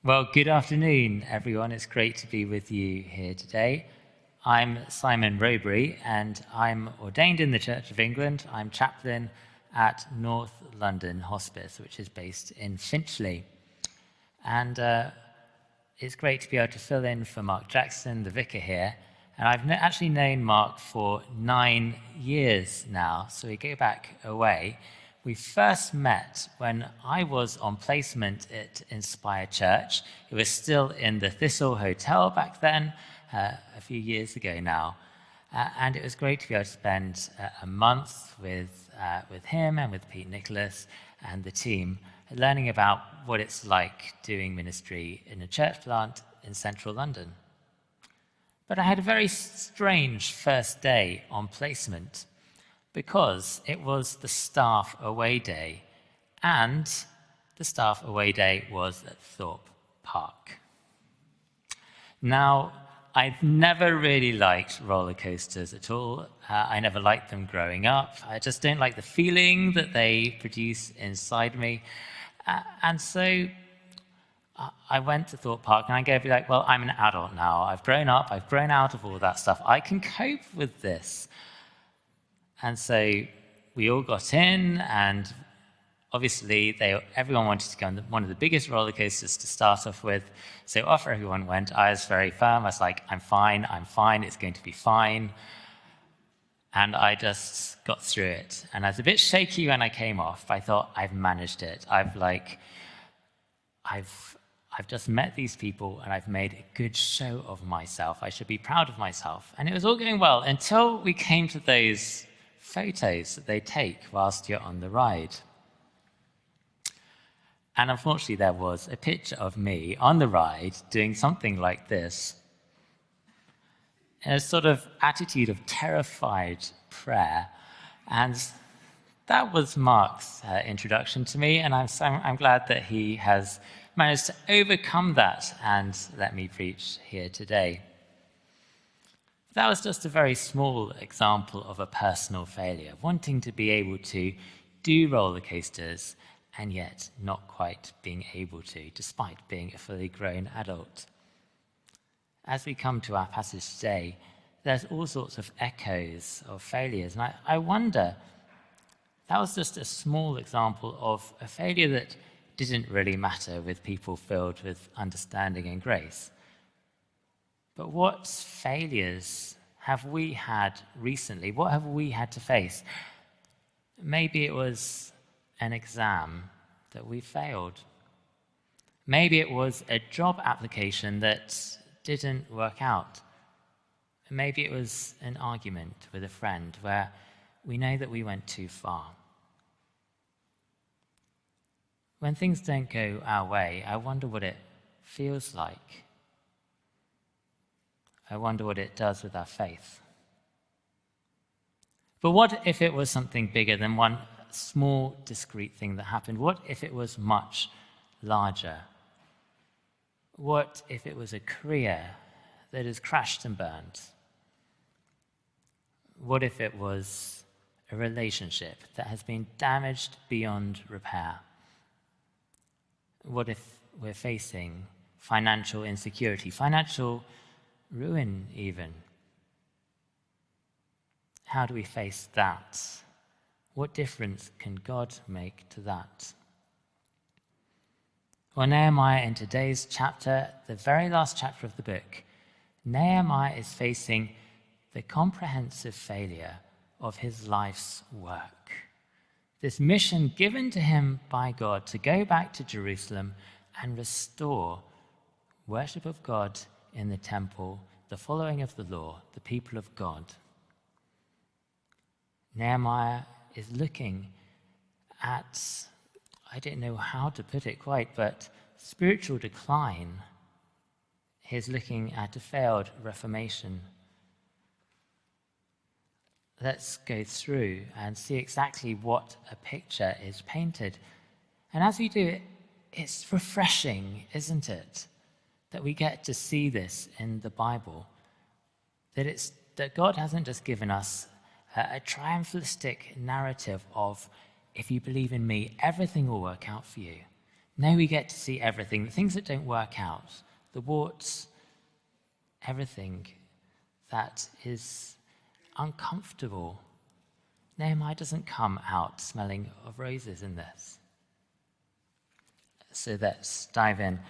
Well, good afternoon, everyone. It's great to be with you here today. I'm Simon Rowbory, and I'm ordained in the Church of England. I'm chaplain at North London Hospice, which is based in Finchley. And it's great to be able to fill in for Mark Jackson, the vicar here. And I've actually known Mark for 9 years now, so we go back away. We first met when I was on placement at Inspire Church. It was still in the Thistle Hotel back then, a few years ago now. And it was great to be able to spend a month with him and with Pete Nicholas and the team, learning about what it's like doing ministry in a church plant in central London. But I had a very strange first day on placement, because it was the staff away day, and the staff away day was at Thorpe Park. Now, I've never really liked roller coasters at all. I never liked them growing up. I just don't like the feeling that they produce inside me. And so I went to Thorpe Park, and I go, like, well, I'm an adult now. I've grown up. I've grown out of all that stuff. I can cope with this. And so we all got in, and obviously everyone wanted to go on one of the biggest roller coasters to start off with. So off everyone went. I was very firm. I was like, I'm fine, it's going to be fine. And I just got through it. And I was a bit shaky when I came off. I thought, I've managed it. I've just met these people, and I've made a good show of myself. I should be proud of myself. And it was all going well until we came to those photos that they take whilst you're on the ride. And unfortunately, there was a picture of me on the ride doing something like this, in a sort of attitude of terrified prayer. And that was Mark's introduction to me, and I'm glad that he has managed to overcome that and let me preach here today. That was just a very small example of a personal failure, wanting to be able to do roller coasters and yet not quite being able to, despite being a fully grown adult. As we come to our passage today, there's all sorts of echoes of failures, and I wonder, that was just a small example of a failure that didn't really matter with people filled with understanding and grace. But what failures have we had recently? What have we had to face? Maybe it was an exam that we failed. Maybe it was a job application that didn't work out. Maybe it was an argument with a friend where we know that we went too far. When things don't go our way, I wonder what it feels like. I wonder what it does with our faith. But what if it was something bigger than one small, discrete thing that happened? What if it was much larger? What if it was a career that has crashed and burned? What if it was a relationship that has been damaged beyond repair? What if we're facing financial insecurity, financial ruin even? How do we face that? What difference can God make to that? Well, Nehemiah, in today's chapter, the very last chapter of the book, Nehemiah is facing the comprehensive failure of his life's work. This mission given to him by God to go back to Jerusalem and restore worship of God in the temple, the following of the law, the people of God. Nehemiah is looking at, I don't know how to put it quite, but spiritual decline. He's looking at a failed reformation. Let's go through and see exactly what a picture is painted. And as we do it, it's refreshing, isn't it? That we get to see this in the Bible. That God hasn't just given us a triumphalistic narrative of, if you believe in me, everything will work out for you. No, we get to see everything, the things that don't work out, the warts, everything that is uncomfortable. Nehemiah doesn't come out smelling of roses in this. So let's dive in.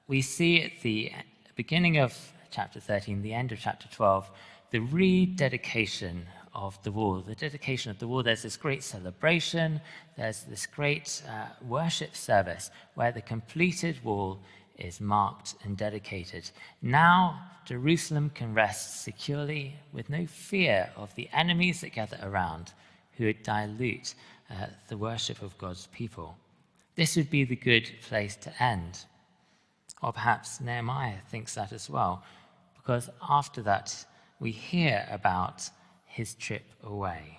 We see at the beginning of chapter 13, the end of chapter 12, the rededication of the wall. The dedication of the wall, there's this great celebration, there's this great worship service where the completed wall is marked and dedicated. Now Jerusalem can rest securely with no fear of the enemies that gather around who would dilute the worship of God's people. This would be the good place to end. Or perhaps Nehemiah thinks that as well, because after that we hear about his trip away.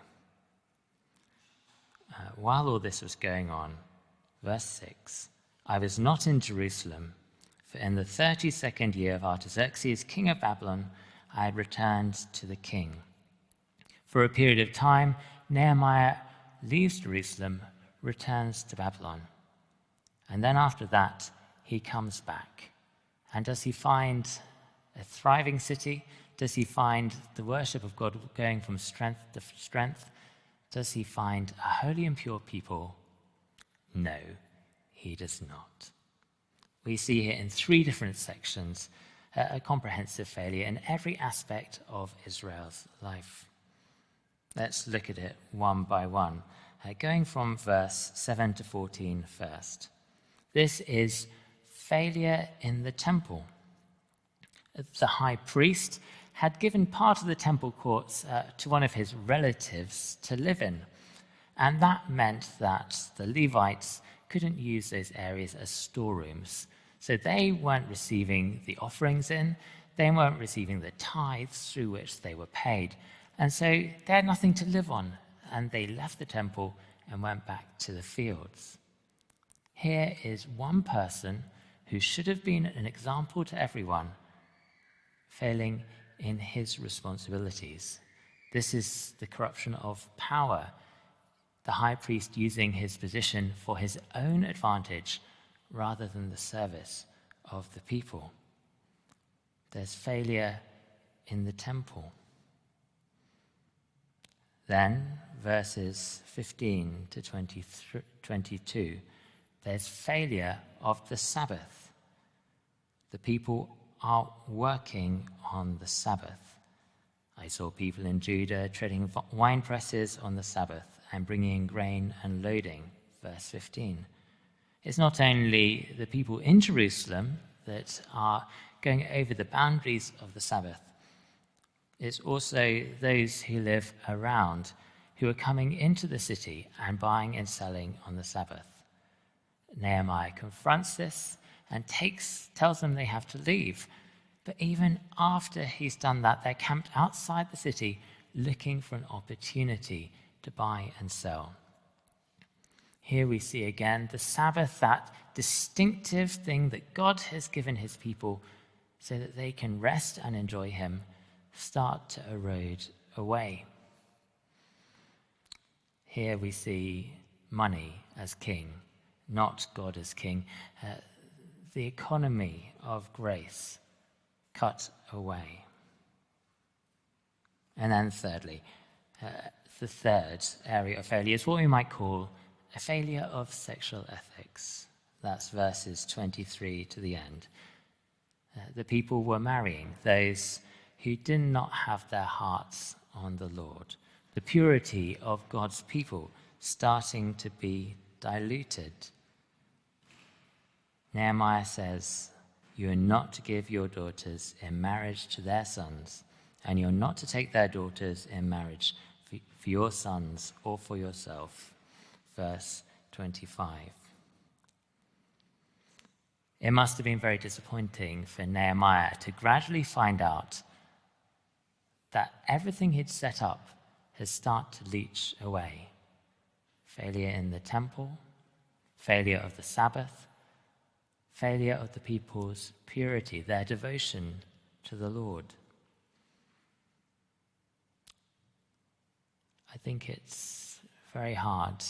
While all this was going on, verse 6, I was not in Jerusalem, for in the 32nd year of Artaxerxes, king of Babylon, I had returned to the king. For a period of time, Nehemiah leaves Jerusalem, returns to Babylon. And then after that, he comes back. And does he find a thriving city? Does he find the worship of God going from strength to strength? Does he find a holy and pure people? No, he does not. We see here in 3 different sections a comprehensive failure in every aspect of Israel's life. Let's look at it one by one, going from verse 7 to 14 first. This is failure in the temple. The high priest had given part of the temple courts to one of his relatives to live in, and that meant that the Levites couldn't use those areas as storerooms. So they weren't receiving the offerings in, they weren't receiving the tithes through which they were paid, and so they had nothing to live on, and they left the temple and went back to the fields. Here is one person who should have been an example to everyone, failing in his responsibilities. This is the corruption of power, the high priest using his position for his own advantage rather than the service of the people. There's failure in the temple. Then, verses 15 to 22, there's failure of the Sabbath. The people are working on the Sabbath. I saw people in Judah treading wine presses on the Sabbath and bringing in grain and loading, verse 15. It's not only the people in Jerusalem that are going over the boundaries of the Sabbath. It's also those who live around who are coming into the city and buying and selling on the Sabbath. Nehemiah confronts this and tells them they have to leave. But even after he's done that, they're camped outside the city looking for an opportunity to buy and sell. Here we see again the Sabbath, that distinctive thing that God has given his people so that they can rest and enjoy him, start to erode away. Here we see money as king, not God as king. The economy of grace cut away. And then thirdly, the third area of failure is what we might call a failure of sexual ethics. That's verses 23 to the end. The people were marrying those who did not have their hearts on the Lord. The purity of God's people starting to be diluted. Nehemiah says, you are not to give your daughters in marriage to their sons, and you are not to take their daughters in marriage for your sons or for yourself. Verse 25. It must have been very disappointing for Nehemiah to gradually find out that everything he'd set up has started to leach away. Failure in the temple, failure of the Sabbath, failure of the people's purity, their devotion to the Lord. I think it's very hard,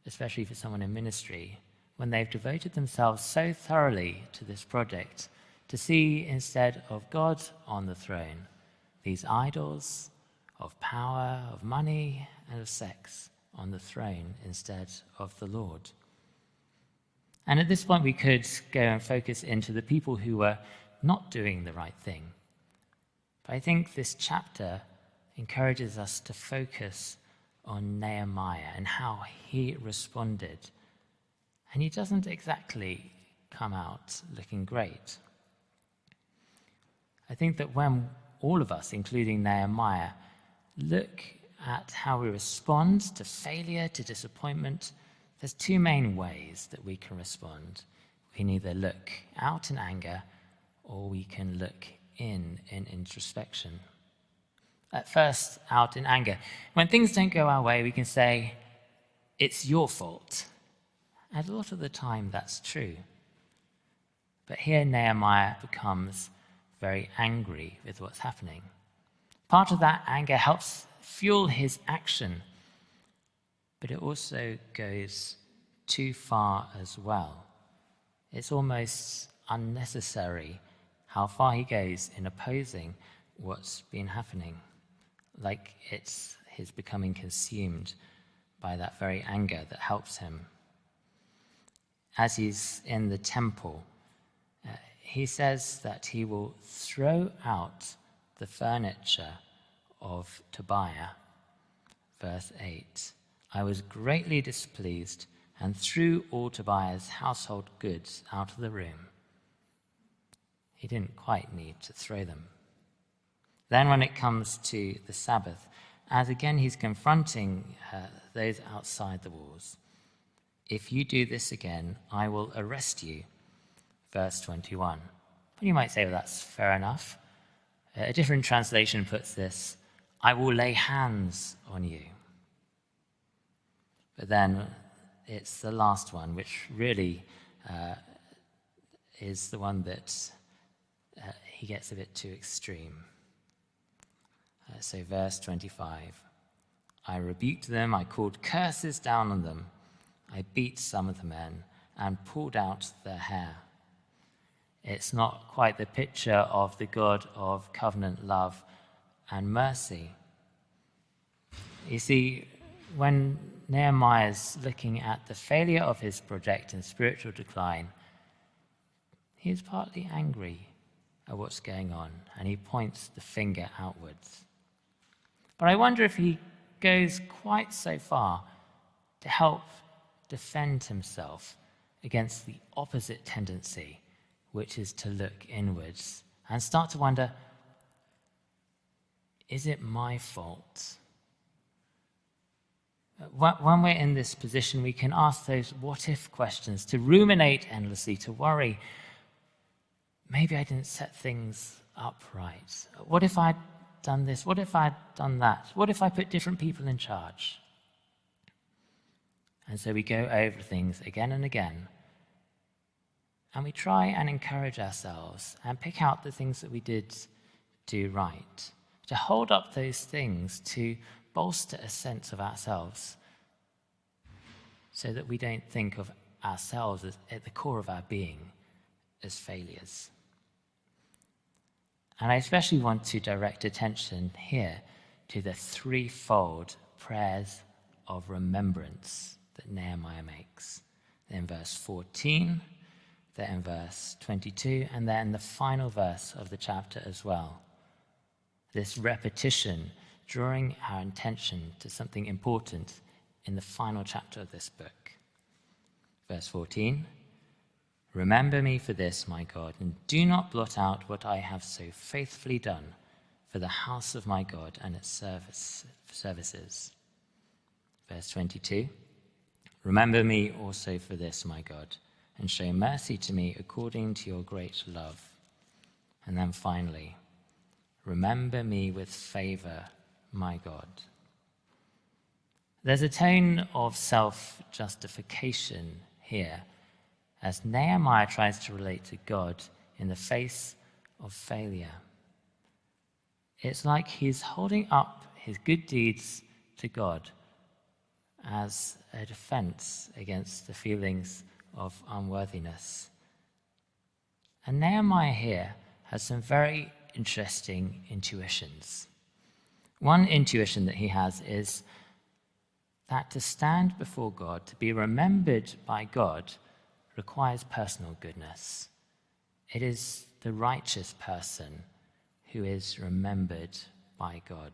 especially for someone in ministry, when they've devoted themselves so thoroughly to this project to see, instead of God on the throne, these idols of power, of money, and of sex on the throne instead of the Lord. And at this point, we could go and focus into the people who were not doing the right thing. But I think this chapter encourages us to focus on Nehemiah and how he responded. And he doesn't exactly come out looking great. I think that when all of us, including Nehemiah, look at how we respond to failure, to disappointment, there's two main ways that we can respond. We can either look out in anger, or we can look in introspection. At first, out in anger. When things don't go our way, we can say, it's your fault. And a lot of the time, that's true. But here, Nehemiah becomes very angry with what's happening. Part of that anger helps fuel his action, but it also goes too far as well. It's almost unnecessary how far he goes in opposing what's been happening, like he's becoming consumed by that very anger that helps him. As he's in the temple, he says that he will throw out the furniture of Tobiah. Verse 8, I was greatly displeased and threw all Tobiah's household goods out of the room. He didn't quite need to throw them. Then when it comes to the Sabbath, as again he's confronting those outside the walls, if you do this again, I will arrest you. Verse 21. But you might say, well, that's fair enough. A different translation puts this, I will lay hands on you. But then it's the last one, which really is the one that he gets a bit too extreme. So verse 25, I rebuked them, I called curses down on them, I beat some of the men and pulled out their hair. It's not quite the picture of the God of covenant love and mercy. You see, when Nehemiah's looking at the failure of his project and spiritual decline, he is partly angry at what's going on, and he points the finger outwards. But I wonder if he goes quite so far to help defend himself against the opposite tendency, which is to look inwards and start to wonder, is it my fault? When we're in this position, we can ask those what-if questions, to ruminate endlessly, to worry, maybe I didn't set things up right. What if I'd done this? What if I'd done that? What if I put different people in charge? And so we go over things again and again, and we try and encourage ourselves and pick out the things that we did do right, to hold up those things, to bolster a sense of ourselves, so that we don't think of ourselves as at the core of our being as failures. And I especially want to direct attention here to the threefold prayers of remembrance that Nehemiah makes. In verse 14, then in verse 22, and then the final verse of the chapter as well. This repetition drawing our attention to something important in the final chapter of this book. Verse 14, remember me for this, my God, and do not blot out what I have so faithfully done for the house of my God and its services. Verse 22, remember me also for this, my God, and show mercy to me according to your great love. And then finally, remember me with favor, my God. There's a tone of self-justification here as Nehemiah tries to relate to God in the face of failure. It's like he's holding up his good deeds to God as a defense against the feelings of unworthiness. And Nehemiah here has some very interesting intuitions. One intuition that he has is that to stand before God, to be remembered by God, requires personal goodness. It is the righteous person who is remembered by God.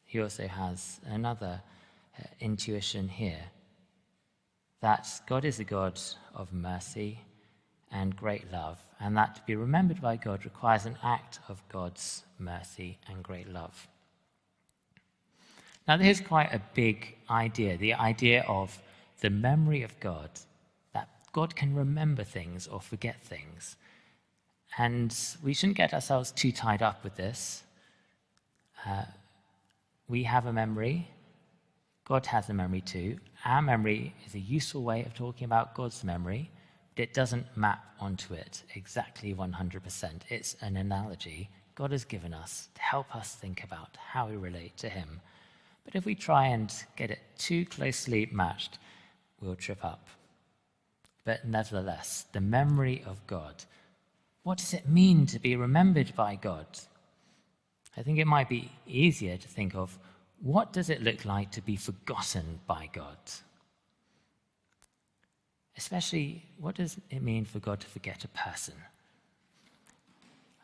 He also has another intuition here, that God is a God of mercy and great love, and that to be remembered by God requires an act of God's mercy and great love. Now, here's quite a big idea, the idea of the memory of God, that God can remember things or forget things. And we shouldn't get ourselves too tied up with this. We have a memory. God has a memory too. Our memory is a useful way of talking about God's memory, but it doesn't map onto it exactly 100%. It's an analogy God has given us to help us think about how we relate to him. But if we try and get it too closely matched, we'll trip up. But nevertheless, the memory of God, what does it mean to be remembered by God? I think it might be easier to think of, what does it look like to be forgotten by God? Especially, what does it mean for God to forget a person?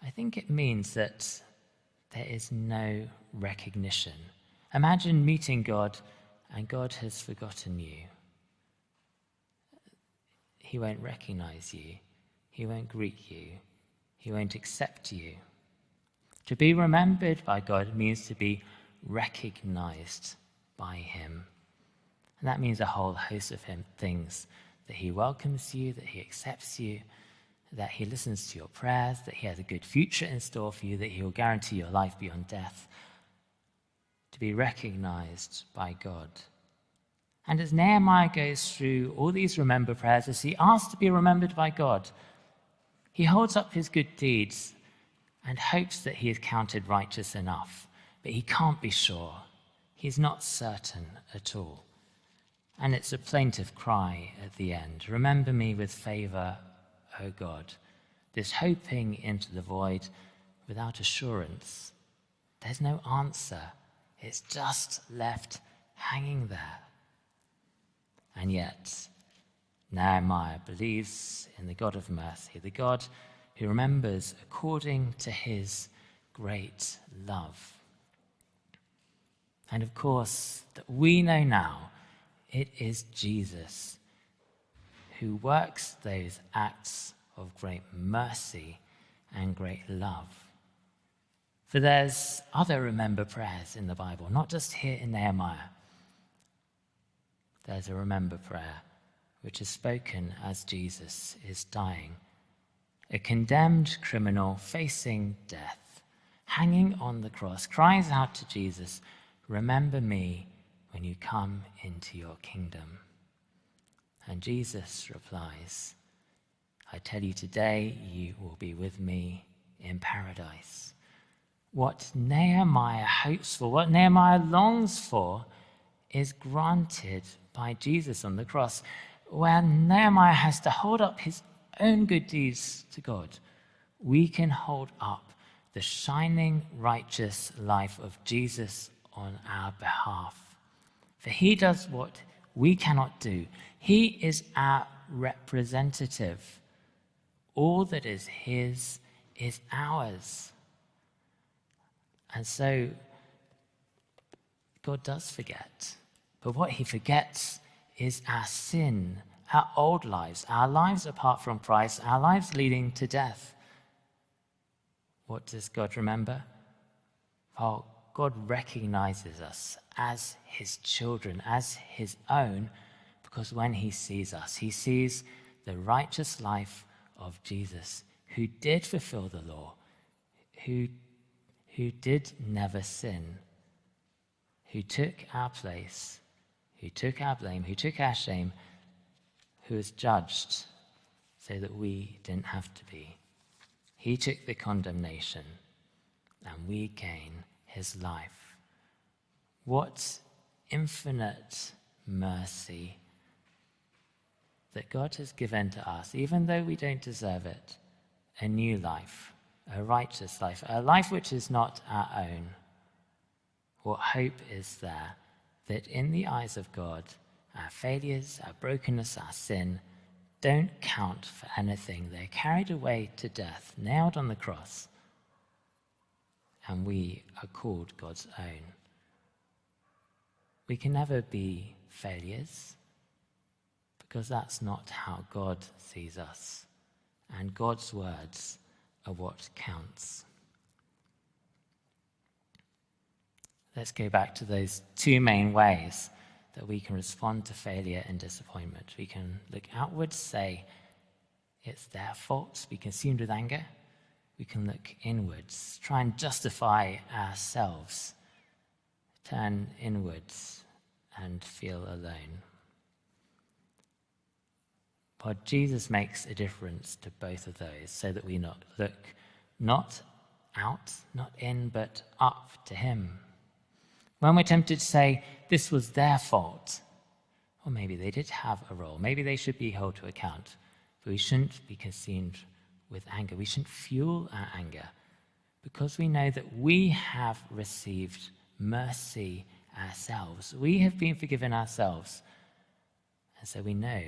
I think it means that there is no recognition. Imagine meeting God and God has forgotten you. He won't recognize you. He won't greet you. He won't accept you. To be remembered by God means to be recognized by him. And that means a whole host of things, that he welcomes you, that he accepts you, that he listens to your prayers, that he has a good future in store for you, that he will guarantee your life beyond death. To be recognized by God. And as Nehemiah goes through all these remember prayers, as he asks to be remembered by God, he holds up his good deeds and hopes that he is counted righteous enough. But he can't be sure. He's not certain at all. And it's a plaintive cry at the end. Remember me with favor, O God. This hoping into the void without assurance. There's no answer. It's just left hanging there. And yet, Nehemiah believes in the God of mercy, the God who remembers according to his great love. And of course, that we know now, it is Jesus who works those acts of great mercy and great love. For there's other remember prayers in the Bible, not just here in Nehemiah. There's a remember prayer which is spoken as Jesus is dying. A condemned criminal facing death, hanging on the cross, cries out to Jesus, "Remember me when you come into your kingdom." And Jesus replies, "I tell you today, you will be with me in paradise." What Nehemiah hopes for, what Nehemiah longs for, is granted by Jesus on the cross. Where Nehemiah has to hold up his own good deeds to God, we can hold up the shining, righteous life of Jesus on our behalf. For he does what we cannot do. He is our representative. All that is his is ours. And so God does forget. But what he forgets is our sin, our old lives, our lives apart from Christ, our lives leading to death. What does God remember? Well, God recognizes us as his children, as his own, because when he sees us, he sees the righteous life of Jesus, who did fulfill the law, who did never sin, who took our place, who took our blame, who took our shame, who was judged so that we didn't have to be. He took the condemnation, and we gain his life. What infinite mercy that God has given to us, even though we don't deserve it, a new life, a righteous life, a life which is not our own. What hope is there that in the eyes of God, our failures, our brokenness, our sin don't count for anything. They're carried away to death, nailed on the cross, and we are called God's own. We can never be failures because that's not how God sees us, and God's words are what counts. Let's go back to those two main ways that we can respond to failure and disappointment. We can look outwards, say it's their fault, be consumed with anger. We can look inwards, try and justify ourselves, turn inwards and feel alone. But Jesus makes a difference to both of those so that we look not out, not in, but up to him. When we're tempted to say, this was their fault, or maybe they did have a role, maybe they should be held to account, but we shouldn't be consumed with anger. We shouldn't fuel our anger because we know that we have received mercy ourselves. We have been forgiven ourselves, and so we know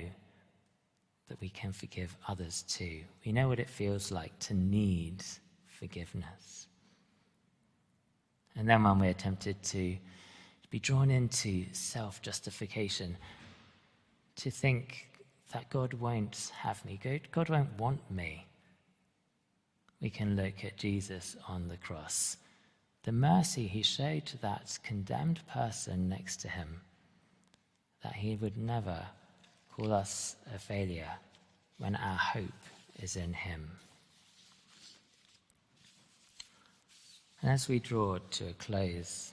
that we can forgive others too. We know what it feels like to need forgiveness. And then when we're tempted to be drawn into self-justification, to think that God won't have me, God won't want me, we can look at Jesus on the cross. The mercy he showed to that condemned person next to him, that he would never call us a failure when our hope is in him. And as we draw to a close,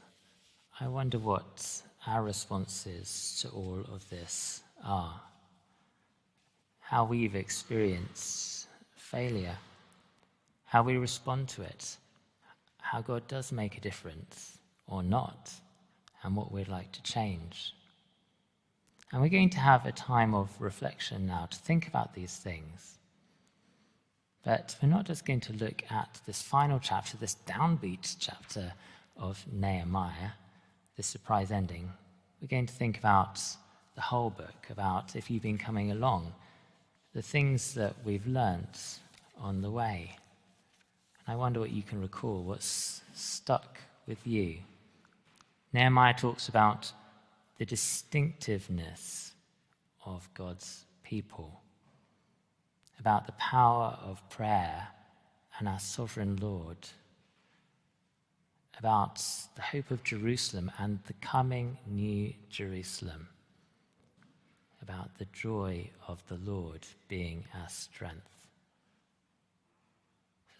I wonder what our responses to all of this are. How we've experienced failure, how we respond to it, how God does make a difference or not, and what we'd like to change. And we're going to have a time of reflection now to think about these things. But we're not just going to look at this final chapter, this downbeat chapter of Nehemiah, this surprise ending. We're going to think about the whole book, about, if you've been coming along, the things that we've learnt on the way. And I wonder what you can recall, what's stuck with you. Nehemiah talks about the distinctiveness of God's people, about the power of prayer and our sovereign Lord, about the hope of Jerusalem and the coming new Jerusalem, about the joy of the Lord being our strength.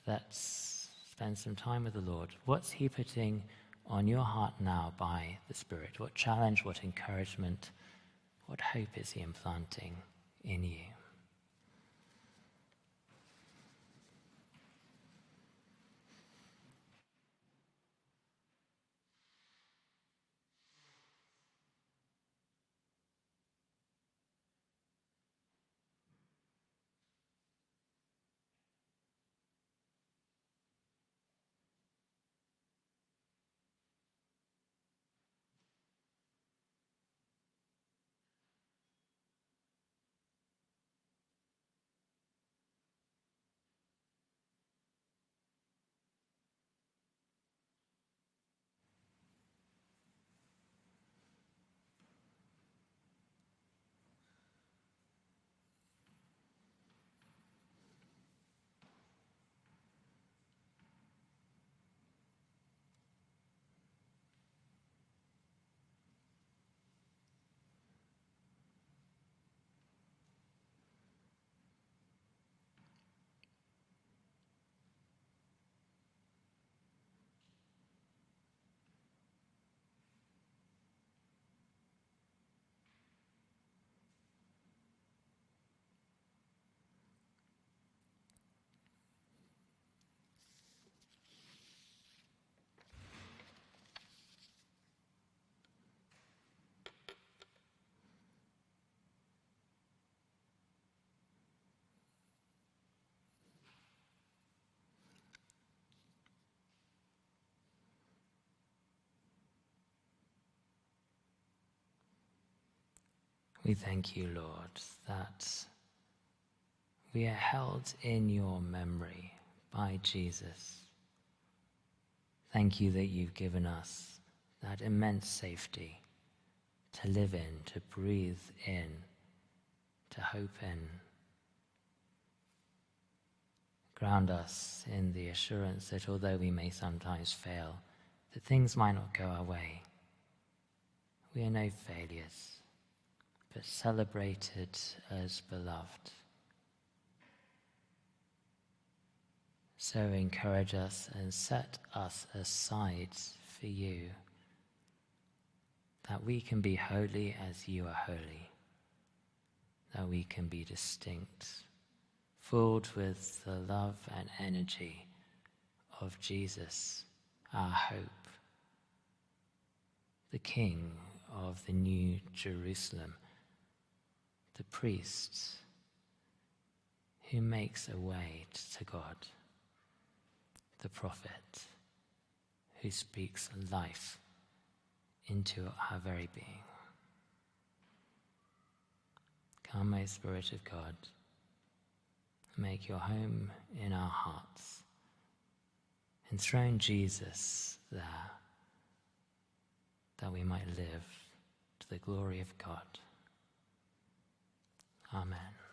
Let's spend some time with the Lord. What's he putting on your heart now by the Spirit? What challenge, what encouragement, what hope is he implanting in you? We thank you, Lord, that we are held in your memory by Jesus. Thank you that you've given us that immense safety to live in, to breathe in, to hope in. Ground us in the assurance that although we may sometimes fail, that things might not go our way. We are no failures, but celebrated as beloved. So encourage us and set us aside for you, that we can be holy as you are holy, that we can be distinct, filled with the love and energy of Jesus, our hope, the King of the New Jerusalem, the priest who makes a way to God, the prophet who speaks life into our very being. Come, O Spirit of God, make your home in our hearts. Enthrone Jesus there, that we might live to the glory of God. Amen.